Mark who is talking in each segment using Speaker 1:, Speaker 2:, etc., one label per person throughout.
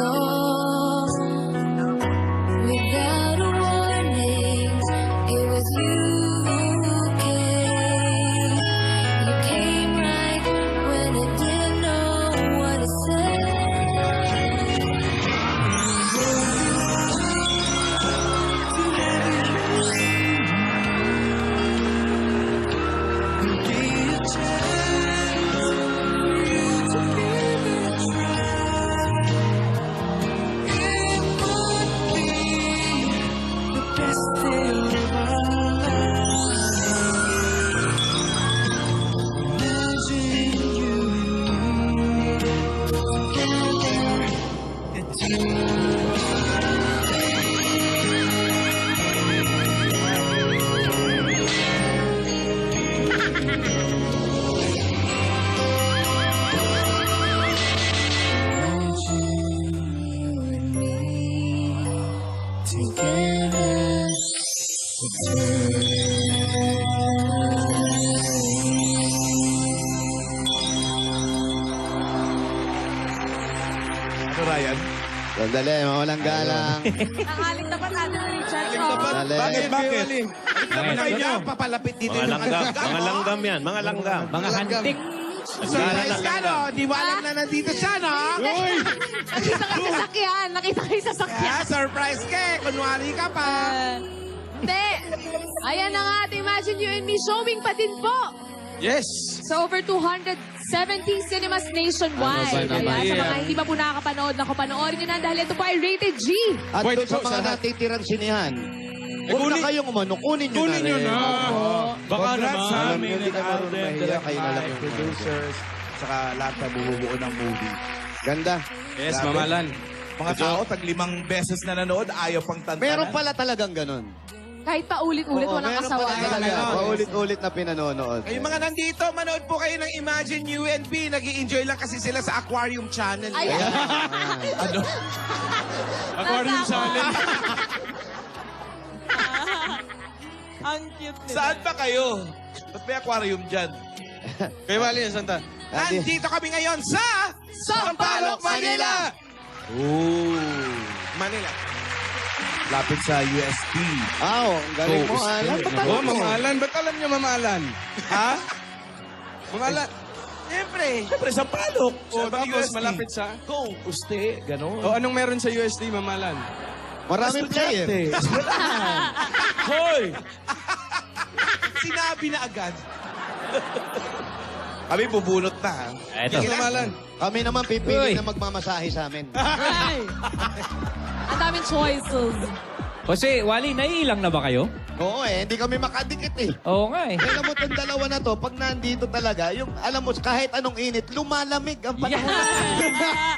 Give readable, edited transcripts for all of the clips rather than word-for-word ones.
Speaker 1: all. Without a warning, it was you who came. You came right when I didn't know what to say.
Speaker 2: Ryan?
Speaker 3: Sandali, mawalang galang.
Speaker 4: Nangaling tapat natin ni Richard.
Speaker 3: Sandali.
Speaker 2: Bakit?
Speaker 5: Bakit?
Speaker 2: Niya, papalapit dito
Speaker 5: Mga
Speaker 2: yung
Speaker 5: langgam. Mga langgam yan. Mga langgam.
Speaker 6: Mga hantik.
Speaker 2: Surprise ka, no? Di mo alam na nandito siya, no?
Speaker 4: Nakita ka sa sakyan. Nakita ka sa sakyan.
Speaker 2: Kaya surprise ka eh. Kunwari ka pa.
Speaker 4: Hindi. Ayan na nga at Imagine You and Me showing pa din po.
Speaker 6: Yes.
Speaker 4: Sa over 270 cinemas nationwide.
Speaker 6: Ano ba
Speaker 4: Ayan, sa
Speaker 6: yan?
Speaker 4: mga hindi pa po nakakapanood, panoorin nyo na dahil ito po ay rated G.
Speaker 3: At
Speaker 6: Wait,
Speaker 3: doon sa
Speaker 6: po,
Speaker 3: mga
Speaker 6: saan?
Speaker 3: natitirang sinihan, huwag na kayong umano, kunin nyo na rin.
Speaker 6: Baka
Speaker 2: Congrats
Speaker 6: naman.
Speaker 2: sa
Speaker 3: Alam
Speaker 2: amin
Speaker 3: nyo, di
Speaker 2: and
Speaker 3: ka marunong
Speaker 2: Alden,
Speaker 3: mahiya,
Speaker 2: Direct
Speaker 3: kayo na lang
Speaker 2: Mike,
Speaker 3: yung
Speaker 2: producers, saka lahat na bumubuo ng movie.
Speaker 3: Ganda.
Speaker 6: Yes,
Speaker 2: Grabe.
Speaker 6: mamalan.
Speaker 2: Mga tao, tag 5 beses na nanood, ayaw pang tantanan.
Speaker 3: Meron pala talagang ganun.
Speaker 4: Kahit pa ulit-ulit,
Speaker 3: Oo,
Speaker 4: walang
Speaker 3: meron
Speaker 4: kasawa.
Speaker 3: pala talaga. Paulit-ulit na pinanonood.
Speaker 2: Kayo mga nandito, manood po kayo ng Imagine UNP. Nag-i-enjoy lang kasi sila sa Aquarium Channel.
Speaker 4: Ay,
Speaker 2: Ano?
Speaker 6: Aquarium Challenge.
Speaker 4: ang cute nila.
Speaker 2: Saan ba kayo? Ba't may aquarium dyan?
Speaker 6: Kay Wally, saan ta?
Speaker 2: Nandito kami ngayon sa
Speaker 4: Sampaloc,
Speaker 2: Manila! Ooh. Manila. Lapit sa UST.
Speaker 3: Ang galing mo, Alan. Ba't alam
Speaker 6: Oh,
Speaker 3: mo?
Speaker 6: Mama Alan. Ba't alam niyo, Mama Alan?
Speaker 2: Ha?
Speaker 6: Mama Alan.
Speaker 2: Siyempre, sa Palok.
Speaker 6: Oh, tapos malapit sa...
Speaker 2: Kung, uste, gano'n.
Speaker 6: Oh, anong meron sa USD, Mama Alan?
Speaker 3: Maraming player.
Speaker 2: Hoy! Sinabi na agad. Kami bubunot na, ha?
Speaker 6: Eto. Mama Alan.
Speaker 3: Kami naman pipili na magmamasahe sa amin.
Speaker 4: Ay! Ang daming choices.
Speaker 7: Jose, Wally, naiilang na ba kayo?
Speaker 3: Oo hindi kami makadikit eh.
Speaker 7: Oo nga eh.
Speaker 3: Alam mo, itong dalawa na to, pag nandito talaga, yung, alam mo, kahit anong init, lumalamig ang panahon.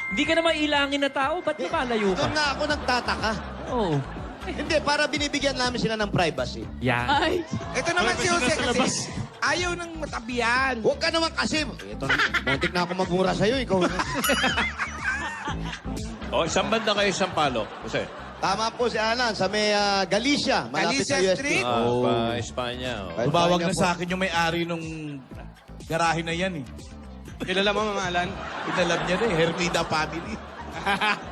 Speaker 7: Hindi ka na mailangin na tao, ba't lumalayo ka?
Speaker 3: Doon nga ako nagtataka.
Speaker 7: Oo.
Speaker 3: Hindi, para binibigyan namin sila ng privacy.
Speaker 7: Yan.
Speaker 4: Ay!
Speaker 2: Ito naman si Jose kasi ayaw ng matabihan.
Speaker 3: Huwag ka naman kasi. Ito, muntik na ako magmura sa'yo, ikaw.
Speaker 5: O, isang banda kayo sa Palok. Kasi,
Speaker 3: Tama po si Alan, sa may Galicia, malapit
Speaker 2: Galicia
Speaker 3: sa UST.
Speaker 2: Street?
Speaker 5: pa Espanya. Oh.
Speaker 2: Tumawag na sa akin yung may-ari nung garahe na yan, eh.
Speaker 6: Kilala mo, Mama Alan?
Speaker 2: Pinalab niya na eh, Hermida family.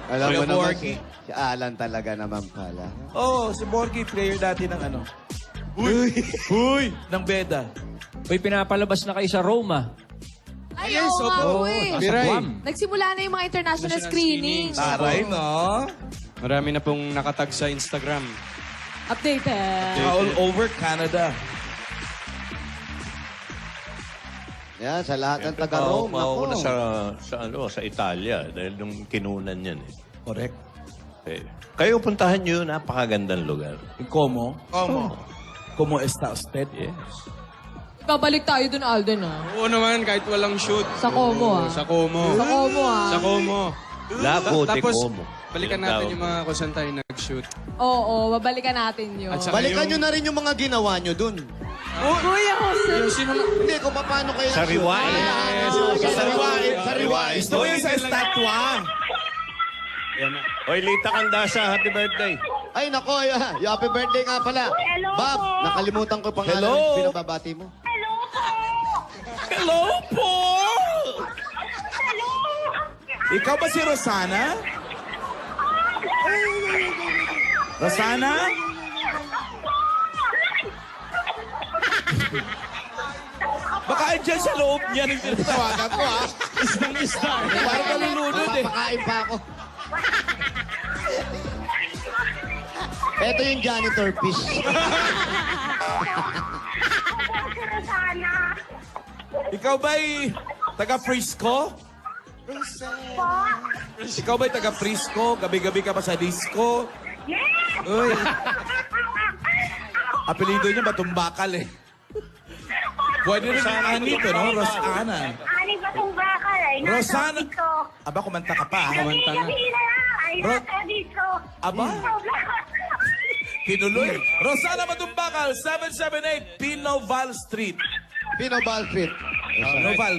Speaker 3: Alam mo
Speaker 2: Kuya
Speaker 3: naman,
Speaker 2: Borky.
Speaker 3: si Alan talaga naman pala.
Speaker 2: Oo, si Borky, player dati ng ano. Uy! Uy! Ng Beda.
Speaker 7: Uy, pinapalabas na kayo sa Roma.
Speaker 4: Ay,
Speaker 6: Yes,
Speaker 4: oo nga
Speaker 6: opo.
Speaker 4: po eh.
Speaker 6: Biray.
Speaker 4: Nagsimula na yung mga international
Speaker 6: International
Speaker 4: screenings.
Speaker 2: Taray, no?
Speaker 6: Marami na pong nakatag sa Instagram.
Speaker 4: Updated.
Speaker 2: All over Canada.
Speaker 3: Yan, sa lahat ng
Speaker 5: Siyempre,
Speaker 3: taga-Rome.
Speaker 5: mauna
Speaker 3: Ako.
Speaker 5: sa Italia dahil nung kinunan yan eh.
Speaker 2: Correct.
Speaker 5: Eh, kayo puntahan nyo, napakagandang lugar.
Speaker 2: Como? Como está usted?
Speaker 5: Yes.
Speaker 4: Babalik tayo dun, Alden, ah.
Speaker 6: Oo naman, kahit walang shoot.
Speaker 4: Sa Como, ah.
Speaker 6: Sa Como.
Speaker 4: Sa Como, ah.
Speaker 6: Sa Como.
Speaker 5: Lago de
Speaker 6: Tapos,
Speaker 5: Como.
Speaker 6: balikan
Speaker 5: Yung
Speaker 6: natin
Speaker 5: tawag.
Speaker 6: yung mga kung saan tayo nag-shoot.
Speaker 4: Oo, babalikan natin yun.
Speaker 6: At saka
Speaker 3: Balikan
Speaker 6: yung-
Speaker 3: nyo na rin yung mga ginawa nyo dun.
Speaker 4: Kuya Jose.
Speaker 6: Yung sino...
Speaker 3: Hindi, kung paano kayo
Speaker 5: Sa
Speaker 3: nag-shoot.
Speaker 5: Rewind.
Speaker 3: Sa Rewind. Sa Rewind.
Speaker 2: Gusto ko yung sa estatwa.
Speaker 5: Hoy, Lita Candasa, happy birthday.
Speaker 3: Ay, nako, happy birthday nga pala.
Speaker 8: Hello
Speaker 3: Bob,
Speaker 8: po.
Speaker 3: nakalimutan ko pangalan
Speaker 2: Hello.
Speaker 3: ng pinababati mo.
Speaker 8: Hello po!
Speaker 2: Hello po!
Speaker 8: Hello!
Speaker 2: Ikaw ba si Rosana? Rosana? Baka andyan sa loob niya ng tinatawagan ko, ha? Isdang-isda. Parang nalulunod, eh.
Speaker 3: Papakain pa ako. Ito yung janitor piece.
Speaker 2: Ikaw ba'y taga-Frisco? Ikaw ba'y taga-Frisco? Gabi-gabi ka pa sa disco? Uy. Apelido niya Batumbakal, eh. Pwede rin ang anito, no? Rosana.
Speaker 8: Ani ba itong bakal ay nasa
Speaker 2: Rosana.
Speaker 8: dito.
Speaker 2: Aba, kumanta ka pa, ha?
Speaker 6: Kumanta na.
Speaker 8: Gabi na lang ay nasa dito.
Speaker 2: Aba, tinuloy. Rosana Batumbakal, 778 Pinoval Street.
Speaker 3: Pinobal Street.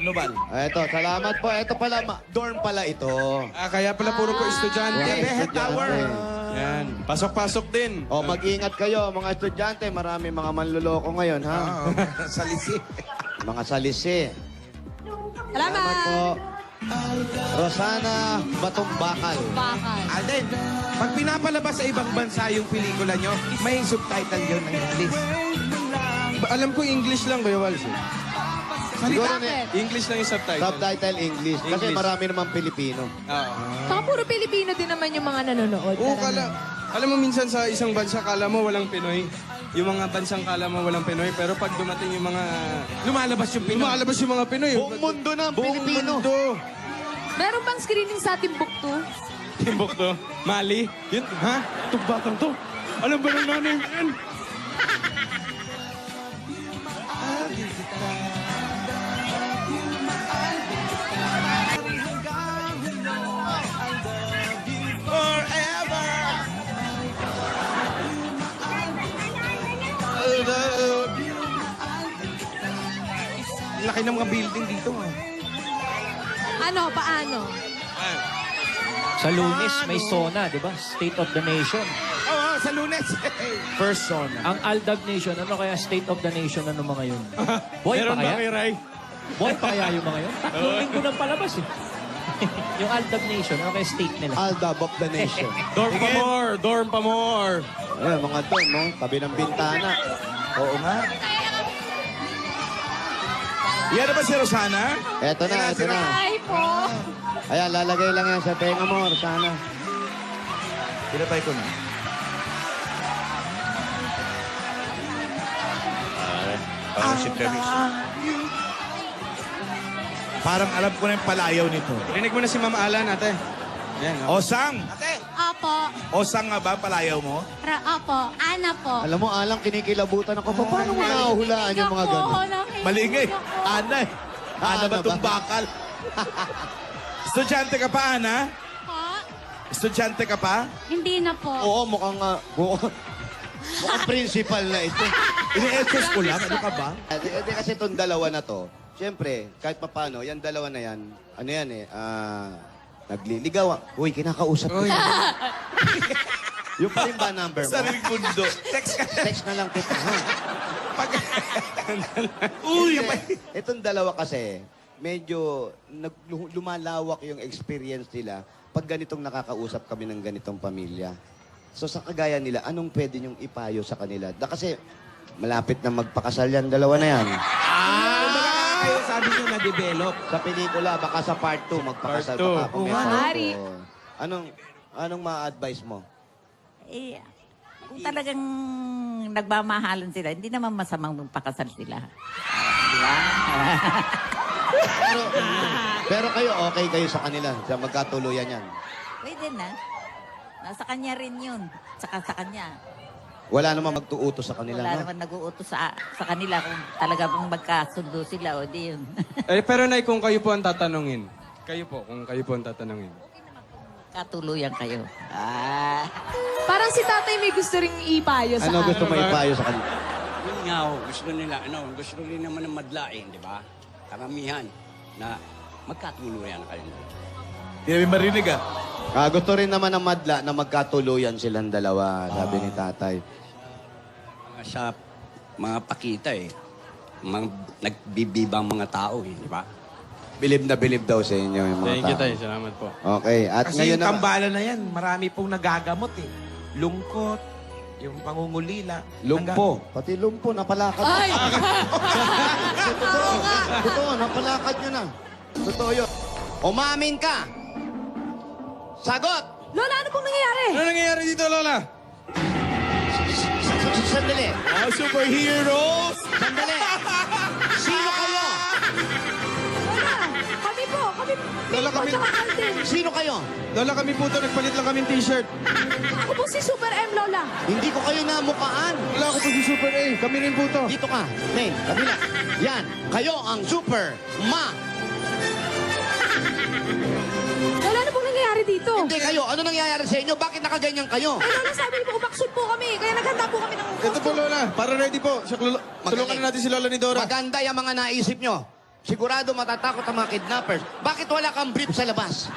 Speaker 2: Noval.
Speaker 3: Ito, salamat po. Ito pala, dorm pala ito.
Speaker 6: Kaya pala puro ko estudyante.
Speaker 3: Yes,
Speaker 2: Tower.
Speaker 6: Yan. Pasok-pasok din.
Speaker 3: O, mag-ingat kayo, mga estudyante. Marami mga manluloko ngayon, ha?
Speaker 2: Salisi.
Speaker 3: Mga salisi.
Speaker 4: Salamat!
Speaker 3: po. Rosana Batumbakal.
Speaker 4: Bakal.
Speaker 2: Alden, pag pinapalabas sa ibang bansa yung pelikula nyo, may subtitle yun ng English.
Speaker 6: Alam ko English lang, Kuya Walsh.
Speaker 3: Siguro
Speaker 4: Bakit?
Speaker 6: English lang yung subtitle.
Speaker 3: subtitle English. Kasi
Speaker 6: English.
Speaker 3: marami naman Pilipino.
Speaker 6: Oo.
Speaker 4: Saka puro Pilipino din naman yung mga nanonood.
Speaker 6: Oo,
Speaker 4: Karamihan.
Speaker 6: alam mo minsan sa isang bansa, kala mo walang Pinoy. Yung mga bansang kala mo walang Pinoy. Pero pag dumating yung mga...
Speaker 2: Lumalabas yung Pinoy.
Speaker 6: Lumalabas yung mga Pinoy.
Speaker 3: Buong mundo na ang
Speaker 6: Buong
Speaker 3: Pilipino.
Speaker 6: mundo.
Speaker 4: Meron bang screening sa Timbuktu?
Speaker 6: Timbok to. Mali. Yun, ha? Itong batang to. Alam ba ng nanay mo yan?
Speaker 2: Forever! Laki ng mga building dito.
Speaker 4: Ano? Paano?
Speaker 7: Sa Lunes, may SONA, di ba? State of the Nation.
Speaker 2: Oo, sa Lunes.
Speaker 3: First zone.
Speaker 7: Ang Aldab Nation, ano kaya State of the Nation, ano mga yun? Boy pa
Speaker 6: Meron ba
Speaker 7: kaya?
Speaker 6: kay Ray?
Speaker 7: Boy pa kaya yung mga yun? Tatlong linggo nang palabas eh. Yung Aldab Nation, ano kaya state nila?
Speaker 3: Aldab of the Nation.
Speaker 6: Dorm pa more. Dorm pa more.
Speaker 3: Ayan, mga doon, no? Tabi ng bintana.
Speaker 2: Oo nga. Yan na ba si Rosana?
Speaker 3: Eto na, eto na.
Speaker 4: Ay po!
Speaker 3: Ayan, lalagay lang yan sa tenga mo, Rosana.
Speaker 2: Pinatay ko na.
Speaker 5: Parang si Teresa.
Speaker 2: Parang alam ko na yung palayaw nito.
Speaker 6: Rinig mo na si Ma'am Alan, ate. Yan, oh.
Speaker 2: Osang!
Speaker 8: Opo.
Speaker 2: Osang nga ba palayaw mo?
Speaker 8: Opo. Ana po.
Speaker 3: Alam mo, alang kinikilabutan ako. Paano mo nahuhulaan yung mga gano'n?
Speaker 2: Malingay. Ana eh. Ana ba
Speaker 3: Ana ba?
Speaker 2: bakal? Estudyante ka pa, Ana?
Speaker 8: Po?
Speaker 2: Estudyante ka pa?
Speaker 8: Hindi na po.
Speaker 3: Oo, mukhang mukhang principal na ito.
Speaker 2: Ini-etos ko lang. Ano ka ba?
Speaker 3: Hindi kasi itong dalawa na to, siyempre, kahit papano, yan dalawa na yan, ano yan eh, nagliligaw. Uy, kinakausap ko. Yung pa rin ba number mo?
Speaker 2: Sariling mundo. Text ka.
Speaker 3: Text na lang kita, ha?
Speaker 2: Uy!
Speaker 3: Itong dalawa kasi, medyo lumalawak yung experience nila pag ganitong nakakausap kami ng ganitong pamilya. So sa kagaya nila, anong pwede niyong ipayo sa kanila? Kasi malapit na magpakasal yan, dalawa na yan.
Speaker 2: Kayo sabi nyo na-develop.
Speaker 3: Sa pelikula, baka sa part 2, magpakasal
Speaker 6: Part two.
Speaker 3: pa kung may
Speaker 4: Oo nga.
Speaker 3: part
Speaker 4: Ari.
Speaker 3: two. Anong ma-advise mo?
Speaker 9: Eh, kung talagang nagmamahalan sila, hindi naman masamang magpakasal sila. Di ba?
Speaker 3: Pero kayo, okay kayo sa kanila, sa magkatuluyan yan.
Speaker 9: Pwede na. Nasa kanya rin yun. Saka sa kanya.
Speaker 3: Wala namang magtuutos sa kanila,
Speaker 9: Wala
Speaker 3: no?
Speaker 9: naman nag-uutos sa kanila kung talaga bang magkasundo sila o di yun.
Speaker 6: Pero Nay, kung kayo po ang tatanungin. Kayo po, kung kayo po ang tatanungin.
Speaker 9: Katuluyan kayo.
Speaker 4: Parang si tatay may gusto ring ipayo sa
Speaker 3: Ano gusto mo
Speaker 6: ba?
Speaker 3: ipayo sa kanila?
Speaker 10: Yun nga, gusto nila, gusto rin naman ng madlain, di ba? Karamihan na magkatuluyan kayo.
Speaker 2: Hindi namin marinig ah.
Speaker 3: Gusto rin naman ng madla na magkatuluyan silang dalawa, sabi ni tatay.
Speaker 10: Sa mga pakita mga nagbibibang mga tao di ba?
Speaker 3: Bilib na bilib daw sa inyo yung mga
Speaker 6: Thank you,
Speaker 3: tao.
Speaker 6: Tay. Salamat po.
Speaker 3: Okay, at
Speaker 2: Kasi
Speaker 3: ngayon
Speaker 2: yung
Speaker 3: na...
Speaker 2: tambalan na yan, marami pong nagagamot eh. lungkot, yung pangungulila.
Speaker 3: Lumpo. Pati lumpo, napalakad.
Speaker 4: Ay!
Speaker 3: Totoo. Totoo, napalakad nyo na. Totoo yun. Umamin ka. Sagot.
Speaker 4: Lola, ano pong nangyayari?
Speaker 6: Ano nangyayari dito, Lola?
Speaker 3: Sandali.
Speaker 2: Superheroes!
Speaker 3: Sandali. Sino kayo?
Speaker 4: Lola, kami po. Kami
Speaker 6: Lola, kami-
Speaker 4: Tsaka Alden.
Speaker 3: Sino kayo?
Speaker 6: Lola, kami po to. Nagpalit lang kami t-shirt.
Speaker 4: Ako po si Super M, Lola.
Speaker 3: Hindi ko kayo namukaan.
Speaker 6: Wala ako po si Super A. Kami rin po to.
Speaker 3: Dito ka. Main, kabila. Yan. Kayo ang Super Ma.
Speaker 4: Lola, ano pong nangyayari dito?
Speaker 3: Hindi kayo. Ano nangyayari sa inyo? Bakit nakaganyan kayo?
Speaker 4: Eh, Lola, sabi niyo po, umaksyon po kami. Kaya naghanda po kami ng
Speaker 6: Ito po, Lola. Para ready po. Tulungan na natin si Lola ni Dora.
Speaker 3: Maganda yung mga naisip nyo. Sigurado matatakot ang mga kidnappers. Bakit wala kang brief sa labas?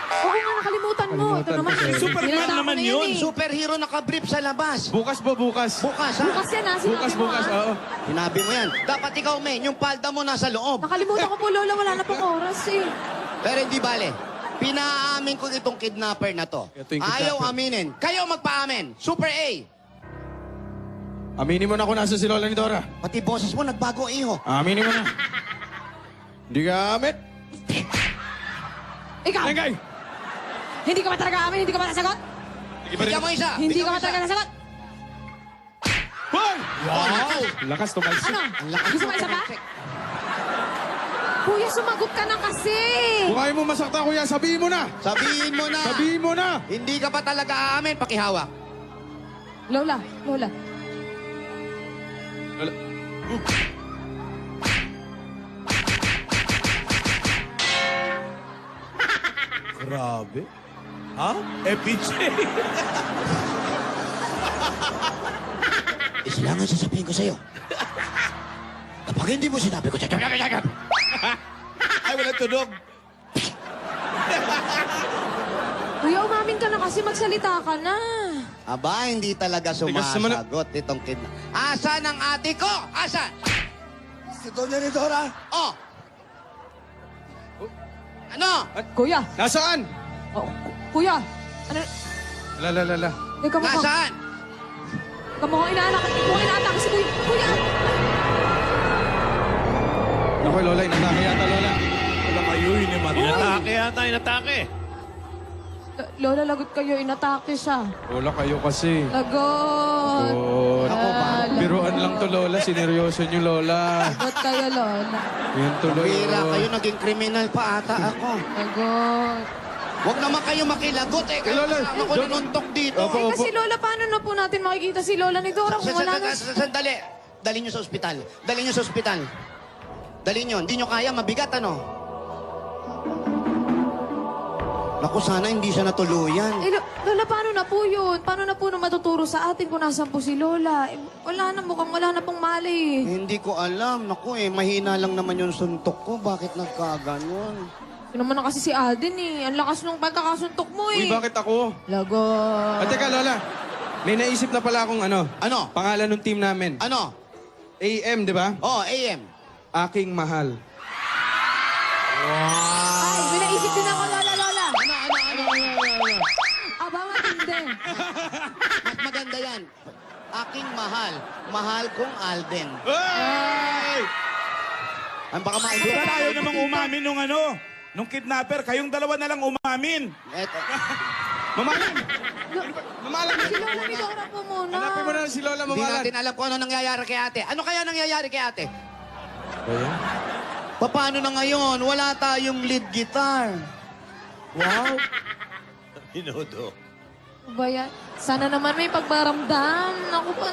Speaker 4: Oo nga, nakalimutan mo. Ito naman.
Speaker 2: Superman
Speaker 4: Hinanda ko
Speaker 2: naman
Speaker 4: na
Speaker 2: yun.
Speaker 4: eh.
Speaker 3: Superhero naka-brief sa labas.
Speaker 6: Bukas po, bukas.
Speaker 3: Bukas, ha?
Speaker 4: Bukas yan, ha? Sinabi mo,
Speaker 6: Bukas,
Speaker 4: ha?
Speaker 6: oo.
Speaker 3: Sinabi mo yan. Dapat ikaw, men, yung palda mo nasa loob.
Speaker 4: Nakalimutan ko po, Lola. Wala na pong oras eh.
Speaker 3: Pero hindi bale. Pinaamin ko itong kidnapper na to.
Speaker 6: Ito yung kidnapper.
Speaker 3: Ayaw aminin. Kayo magpaamin. Super A.
Speaker 6: Aminin mo na kung nasa si Lola ni Dora.
Speaker 3: Pati boses mo nagbago, iho.
Speaker 6: Aminin mo na. Hindi ka amit.
Speaker 4: Ikaw,
Speaker 6: Tengay!
Speaker 4: hindi ka ba talaga amin? Hindi ka ba nasagot?
Speaker 3: Bigyan mo isa.
Speaker 4: Hindi
Speaker 3: Bigyan
Speaker 4: ka
Speaker 3: mo
Speaker 4: ba talaga nasagot?
Speaker 6: Hoy!
Speaker 3: Wow!
Speaker 6: Lakas tumalsik.
Speaker 4: Ano?
Speaker 3: Ang lakas
Speaker 4: Gusto mo
Speaker 3: mo
Speaker 4: isa pa?
Speaker 3: tumalsik.
Speaker 4: Kuya, sumagot ka na kasi.
Speaker 6: Kung ayaw mo masakta, kuya, sabihin mo na.
Speaker 3: Sabihin mo na.
Speaker 6: Sabihin mo na.
Speaker 3: Hindi ka pa talaga aamin. Pakihawak.
Speaker 4: Lola, Lola.
Speaker 6: Lola.
Speaker 2: Grabe. Ha? FPJ.
Speaker 3: Isa lang ang sasabihin ko sa'yo. Kapag hindi mo sinabi ko,
Speaker 2: Ay, wala tunog.
Speaker 4: Kuya, umamin ka na kasi. Magsalita ka na.
Speaker 3: Aba, hindi talaga
Speaker 6: Tigas naman na-
Speaker 3: sumasagot itong kidnap. Asan ang ate ko? Asan?
Speaker 2: Si Doña ni Dora.
Speaker 3: Oh! Ano?
Speaker 4: Kuya.
Speaker 6: Nasaan?
Speaker 4: Oh, kuya. Ano?
Speaker 6: Lala.
Speaker 4: Teka mo ka.
Speaker 3: Nasaan?
Speaker 4: Kamukhang inaanak. Mukhang inaatake si Kuya. Kuya!
Speaker 6: Ako, Lola, inatake yata, Lola.
Speaker 2: Wala kayo, inimatay.
Speaker 5: Inatake yata, inatake.
Speaker 4: Lola, lagot kayo. Inatake siya.
Speaker 6: Lola, kayo kasi.
Speaker 4: Lagot.
Speaker 6: Oh,
Speaker 3: Ako ba?
Speaker 6: biruan lang to, Lola. Sineryoso niyo, Lola.
Speaker 4: Lagot kayo, Lola.
Speaker 6: Yan tuloy.
Speaker 3: Pira
Speaker 6: oh.
Speaker 3: kayo, naging kriminal pa ata ako.
Speaker 4: Lagot.
Speaker 3: Huwag naman kayo makilagot eh. Kayo
Speaker 6: Lola,
Speaker 3: kasama ko nanuntok dito.
Speaker 6: Opo,
Speaker 4: Eh, kasi Lola, paano na po natin makikita si Lola ni Dora kung wala na...
Speaker 3: Sandali. Dali nyo sa ospital. Dali nyo sa ospital. Dali nyo. Hindi nyo kaya. Mabigat ano? Naku, sana hindi siya natuluyan.
Speaker 4: Eh, Lola, paano na po yun? Paano na po na matuturo sa atin kung nasan po si Lola? Eh, wala na, mukhang wala na pong mali.
Speaker 3: Hindi ko alam. Naku mahina lang naman yung suntok ko. Bakit nagkaganon?
Speaker 4: Yun naman na kasi si Alden eh. Ang lakas nung pagkakasuntok mo eh.
Speaker 6: Uy, bakit ako?
Speaker 4: Lagot.
Speaker 6: At teka, Lola. May naisip na pala akong ano.
Speaker 3: Ano?
Speaker 6: Pangalan ng team namin.
Speaker 3: Ano?
Speaker 6: AM, di ba?
Speaker 3: Oh, AM.
Speaker 6: Aking mahal.
Speaker 4: Ay, may naisip din ako, Lola.
Speaker 3: Ano?
Speaker 4: Aba, matindi.
Speaker 3: Mas maganda yan. Aking mahal. Mahal kong Alden.
Speaker 2: Hey!
Speaker 3: Ang baka
Speaker 2: Ba't
Speaker 3: maunduran.
Speaker 2: ayaw namang umamin nung ano? Nung kidnapper, kayong dalawa na lang umamin.
Speaker 3: Eto.
Speaker 6: Mamalan! Mamalan!
Speaker 4: Si Lola ni Dora po muna.
Speaker 6: Hanapin mo na si Lola,
Speaker 3: Hindi
Speaker 6: mamalan.
Speaker 3: natin alam kung ano nangyayari kay ate. Ano kaya nangyayari kay ate? Paano na ngayon? Wala tayong lead guitar.
Speaker 2: Wow.
Speaker 5: Minudo.
Speaker 4: Ano ba yan? Sana naman may pagbaramdam. Naku pa.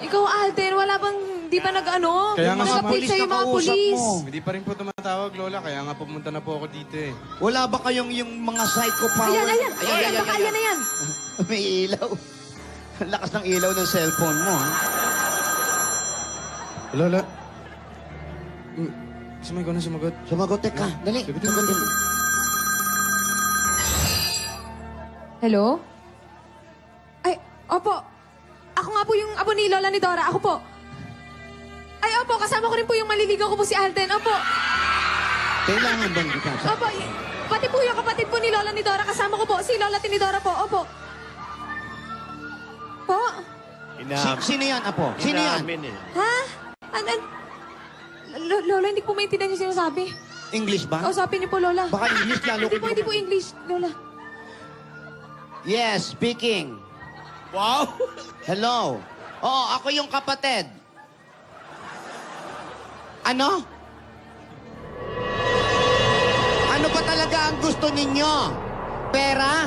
Speaker 4: Ikaw, Alden, wala bang, di ba nag-ano?
Speaker 6: Kaya nga,
Speaker 4: Nag-update
Speaker 3: pulis
Speaker 4: sa'yo
Speaker 3: na
Speaker 4: mga
Speaker 3: kausap
Speaker 4: pulis.
Speaker 3: mo.
Speaker 6: Hindi pa rin po tumatawag, Lola. Kaya nga pumunta na po ako dito eh.
Speaker 3: Wala ba kayong yung mga psycho power?
Speaker 4: Ayan. Baka ayan na yan.
Speaker 3: May ilaw. Ang lakas ng ilaw ng cellphone mo. Ha?
Speaker 6: Lola. Sumagot na sumagot.
Speaker 3: Sumagot ka. Dali. Sagutin mo.
Speaker 4: Hello? Ay, opo. Ako nga po yung abo ni Lola ni Dora. Ako po. Ay, opo. Kasama ko rin po yung maliligaw ko po si Alden. Opo.
Speaker 3: Kailangan bang kita?
Speaker 4: Opo. Pati po yung kapatid po ni Lola ni Dora. Kasama ko po. Si Lola Tinidora po. Opo. Po?
Speaker 3: Sino yan, Apo? Sino yan?
Speaker 5: Inamin eh.
Speaker 4: Ha? Lola, hindi po maintindihan yung sinasabi.
Speaker 3: English ba?
Speaker 4: Kausapin niyo po, Lola.
Speaker 3: Baka English lalo ko.
Speaker 4: Hindi po English, Lola.
Speaker 3: Yes, speaking.
Speaker 2: Wow!
Speaker 3: Hello. Oo, ako yung kapatid. Ano? Ano ba talaga ang gusto ninyo? Pera?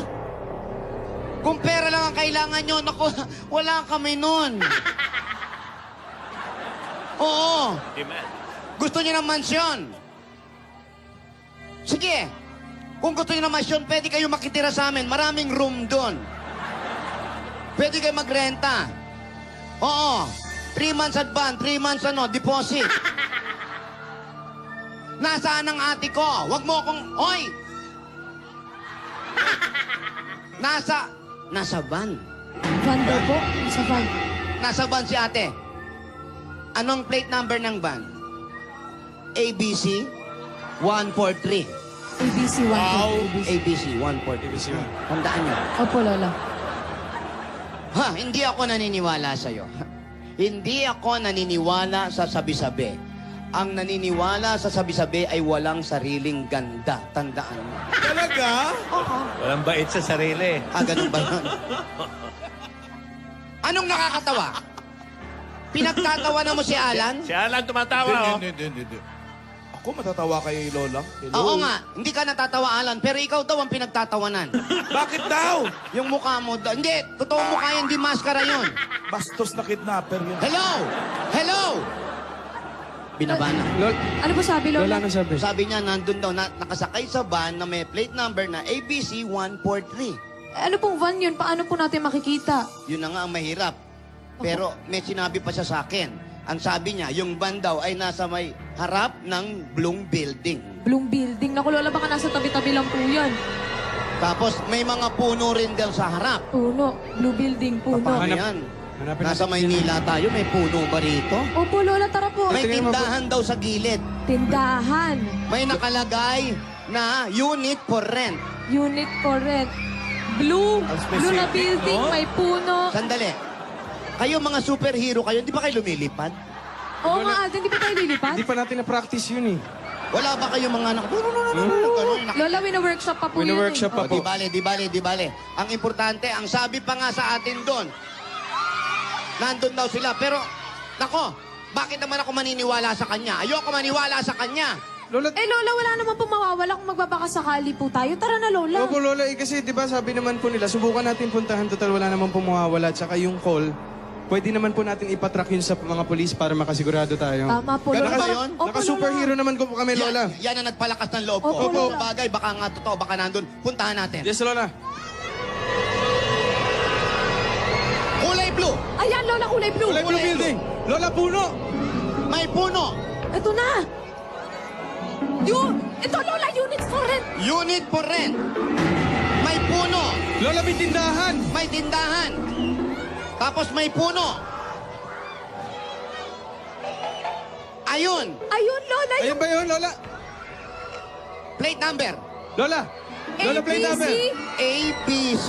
Speaker 3: Kung pera lang ang kailangan nyo, naku, wala kami nun. Oo.
Speaker 5: Demand.
Speaker 3: Gusto niyo ng mansyon? Sige. Kung gusto niyo ng mansyon, pwede kayo makitira sa amin. Maraming room doon. Pwede kayo magrenta. Oo. 3 months advance, 3 months deposit. Nasaan ang ate ko? Huwag mo akong... Hoy! Nasa van.
Speaker 4: Van daw po. Sa van.
Speaker 3: Nasa van si ate. Anong plate number ng van? ABC 143.
Speaker 4: ABC 1.
Speaker 2: Wow.
Speaker 3: ABC 143.
Speaker 6: ABC 1.
Speaker 3: Tandaan niyo.
Speaker 4: Opo, Lola.
Speaker 3: Ha, hindi ako naniniwala sa'yo. Hindi ako naniniwala sa sabi-sabi. Ang naniniwala sa sabi-sabi ay walang sariling ganda. Tandaan mo.
Speaker 2: Talaga?
Speaker 5: Walang bait sa sarili.
Speaker 3: Ganun ba yun? Anong nakakatawa? Pinagtatawa na mo si Alan?
Speaker 5: Si Alan tumatawa, oh.
Speaker 2: Hindi. Ako matatawa kay Lola. Hello?
Speaker 3: Oo nga, hindi ka natatawa, Alan, pero ikaw daw ang pinagtatawanan.
Speaker 2: Bakit daw?
Speaker 3: Yung mukha mo daw. Hindi, totoong mukha yan, di maskara yun.
Speaker 2: Bastos na kidnapper yun.
Speaker 3: Hello! Hello! Binabana.
Speaker 4: Ano po sabi,
Speaker 6: Lola,
Speaker 4: Lola?
Speaker 6: ano sabi?
Speaker 3: Sabi niya, nandun daw, nakasakay sa van na may plate number na ABC 143.
Speaker 4: Ano pong van yun? Paano po natin makikita?
Speaker 3: Yun na nga ang mahirap. Pero may sinabi pa siya sa akin. Ang sabi niya, yung van daw ay nasa may harap ng Bloom Building.
Speaker 4: Bloom Building. Naku, Lola, baka nasa tabi-tabi lang po yan.
Speaker 3: Tapos may mga puno rin daw sa harap.
Speaker 4: Puno. Blue Building, puno.
Speaker 3: Paano
Speaker 6: Hanap-
Speaker 3: yan?
Speaker 6: hanapin
Speaker 3: Nasa
Speaker 6: natin.
Speaker 3: Maynila tayo, may puno ba rito?
Speaker 4: Opo, Lola, tara po.
Speaker 3: May
Speaker 6: tingnan mo po.
Speaker 3: tindahan daw sa gilid.
Speaker 4: Tindahan.
Speaker 3: May nakalagay na unit for rent.
Speaker 4: Unit for rent. Blue. Blue na building,
Speaker 2: no?
Speaker 4: may puno.
Speaker 3: Sandali. Kayo mga superhero kayo, di ba kayo lumilipad?
Speaker 4: Oo nga, Alden, di ba tayo lilipad?
Speaker 6: Hindi pa natin na-practice yun eh.
Speaker 3: Wala ba kayo mga anak?
Speaker 4: Lola, wina-workshop pa po yun
Speaker 6: Wina-workshop
Speaker 4: eh.
Speaker 6: pa po.
Speaker 3: Di bale. Ang importante, ang sabi pa nga sa atin doon, nandun daw sila. Pero, nako, bakit naman ako maniniwala sa kanya? Ayoko maniwala sa kanya.
Speaker 6: Lola,
Speaker 4: Eh, Lola, wala naman po mawawala kung magbabakasakali po tayo. Tara na, Lola.
Speaker 6: opo Lola, kasi di ba sabi naman po nila, subukan natin puntahan, total wala naman po mawawala. Tsaka yung call, pwede naman po natin ipatrack yun sa mga polis para makasigurado tayo.
Speaker 4: Tama po,
Speaker 3: Ganun
Speaker 4: Lola.
Speaker 3: ba yun?
Speaker 4: Opo,
Speaker 6: Naka-superhero naman po kami, Lola.
Speaker 3: Yan ang nagpalakas ng loob ko.
Speaker 4: Opo, Lola.
Speaker 3: Bagay, baka nga totoo, baka nandun. Puntahan natin.
Speaker 6: Yes, Lola.
Speaker 3: Kulay blue.
Speaker 4: Ayan, Lola, kulay blue.
Speaker 6: Kulay Blue Building. Lola, puno.
Speaker 3: May puno.
Speaker 4: Ito na. Ito, Lola, units for rent.
Speaker 3: Unit for rent. May puno.
Speaker 6: Lola, may tindahan.
Speaker 3: May tindahan. Tapos may puno. Ayun.
Speaker 4: Ayun, Lola,
Speaker 6: Ayun ba yun, Lola?
Speaker 3: Plate number.
Speaker 6: Lola. Lola, plate number.
Speaker 3: ABC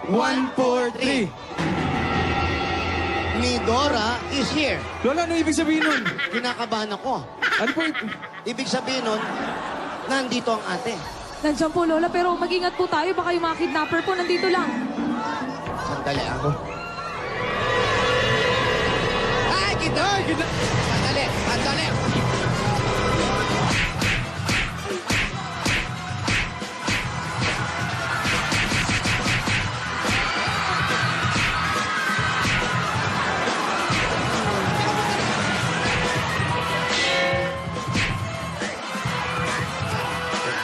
Speaker 6: 143.
Speaker 3: Ni Dora is here.
Speaker 6: Lola, ano ibig sabihin nun?
Speaker 3: Kinakabahan ako.
Speaker 6: Ano po?
Speaker 3: Ibig sabihin nun, nandito ang ate.
Speaker 4: Nandiyan po, Lola, pero mag-ingat po tayo. Baka yung mga kidnapper po nandito lang.
Speaker 3: Sandali ako. Ay, kita! Sandali, sandali.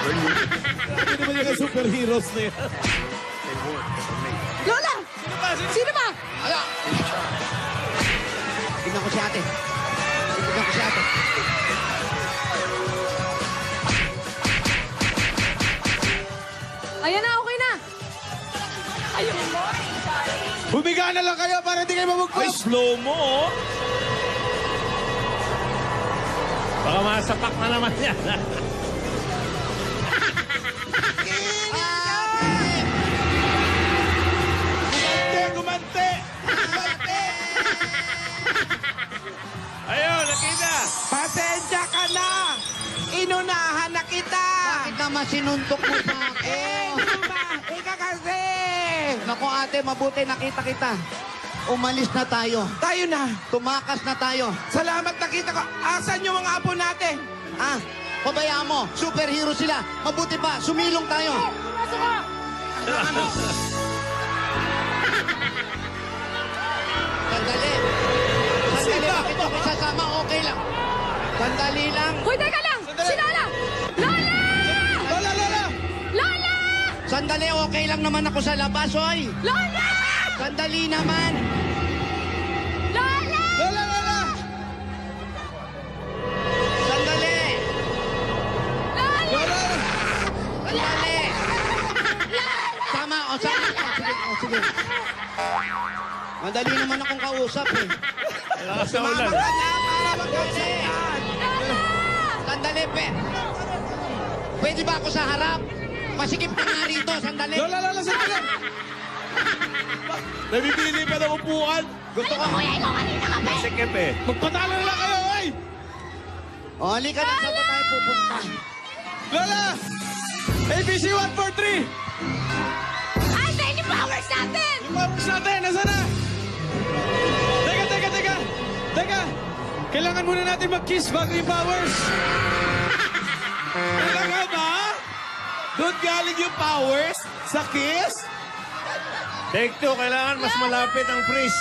Speaker 2: Hindi naman yung superheroes na yan.
Speaker 4: Lola! Sino ba?
Speaker 3: Ala! Tingnan ko si ate. Tingnan ko si ate.
Speaker 4: Ayan na, okay na.
Speaker 6: Humiga na lang kayo para hindi kayo
Speaker 2: Ay,
Speaker 6: mamugpok.
Speaker 2: slow mo, oh.
Speaker 5: Baka masapak na naman yan.
Speaker 2: Gumante!
Speaker 3: sinuntok mo sa akin?
Speaker 11: Ika kasi!
Speaker 3: Naku ate, mabuti nakita kita. Umalis na tayo.
Speaker 11: Tayo na.
Speaker 3: Tumakas na tayo.
Speaker 11: Salamat nakita ko. Asan yung mga apo natin?
Speaker 3: Ah, pabayaan mo. Superhero sila. Mabuti pa, sumilong tayo. Sandali. Sandali, bakit ako sasama? Okay lang. Sandali lang.
Speaker 4: Uy, teka lang! Si Lola! Lola!
Speaker 11: Lola, Lola!
Speaker 4: Lola!
Speaker 3: Sandali, okay lang naman ako sa labas, oy.
Speaker 4: Lola!
Speaker 3: Sandali naman.
Speaker 4: Lola!
Speaker 11: Lola, Lola!
Speaker 3: Sandali.
Speaker 11: Lola!
Speaker 3: Sandali. Sama, o sama. O, sige. Madali naman akong kausap eh.
Speaker 5: Lakas na ulan.
Speaker 11: Para magkakasayaan.
Speaker 3: Sandali, pwede ba ako sa harap? Pasikip ka nga rito, sandali.
Speaker 11: Lola, Lola, sandali!
Speaker 2: Nabibili pa ng upuan.
Speaker 3: Gusto ko.
Speaker 5: Sikip eh.
Speaker 2: Magpatalo na lang kayo, oy!
Speaker 3: O, halika na, saan ba tayo pupunta?
Speaker 11: Lola! ABC 143!
Speaker 4: Alden, yung powers natin!
Speaker 11: Yung powers natin, nasa na? Teka! Kailangan muna natin mag-kiss bago yung powers.
Speaker 2: Talaga ba? Doon galing yung powers? Sa kiss?
Speaker 5: Take 2, kailangan mas malapit ang freeze.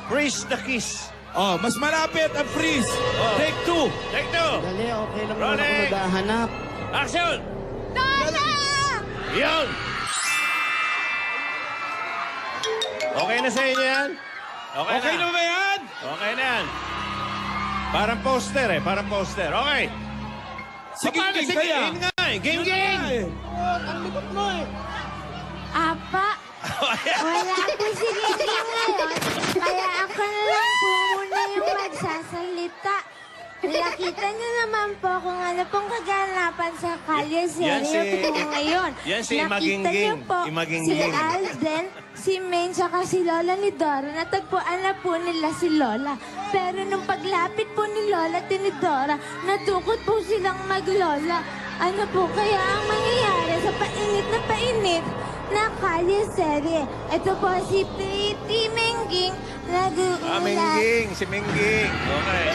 Speaker 5: Freeze the kiss.
Speaker 2: Oh, mas malapit ang freeze. Take 2.
Speaker 5: Take 2.
Speaker 3: Dali, okay lang naman ako
Speaker 5: Rolling.
Speaker 3: maghahanap.
Speaker 5: Action!
Speaker 4: Lola!
Speaker 5: Yun! Okay na sa inyo yan?
Speaker 2: Okay na ba yan?
Speaker 5: Okay na yan. Parang poster eh, parang poster. Okay.
Speaker 2: Sige,
Speaker 5: Paano?
Speaker 2: game kaya.
Speaker 5: Game nga eh. Game, game.
Speaker 8: Apa, wala po si Gigi ngayon, kaya ako na lang po muna yung magsasalita. Nakita niyo naman po kung ano pong kaganapan sa kalye
Speaker 5: Yan si-
Speaker 8: serye po ngayon.
Speaker 5: yan si
Speaker 8: Nakita
Speaker 5: Imagingging.
Speaker 8: niyo po
Speaker 5: Imagingging.
Speaker 8: si Alden, si Maine, tsaka si Lola ni Dora. Natagpuan na po nila si Lola. Pero nung paglapit po ni Lola at ni Dora, natukot po silang maglola. Ano po kaya ang mangyayari sa painit na kalye serye? Ito po si Pretty Mengging nag-uulat.
Speaker 5: Mengging. Si Mengging. Okay.